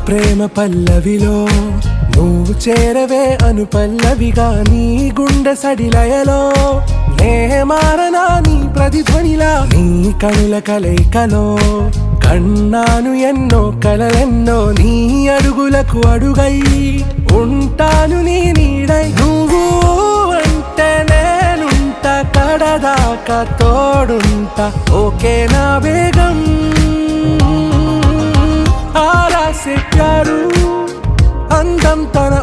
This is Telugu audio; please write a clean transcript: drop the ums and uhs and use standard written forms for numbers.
ప్రేమ పల్లవిలో నువ్వు చేరవే అను పల్లవిగా నీ గుండె సడిలయలో నే మారనా నీ ప్రతిధ్వనిలా నీ కనుల కలయికలో కన్నాను ఎన్నో కలలెన్నో నీ అడుగులకు అడుగై ఉంటాను నీ నీడై నువ్వు అంటే నేనుంట కడదాకా తోడుంటా ఓకే నా బేగం ఆరా से प्यारू అందం తన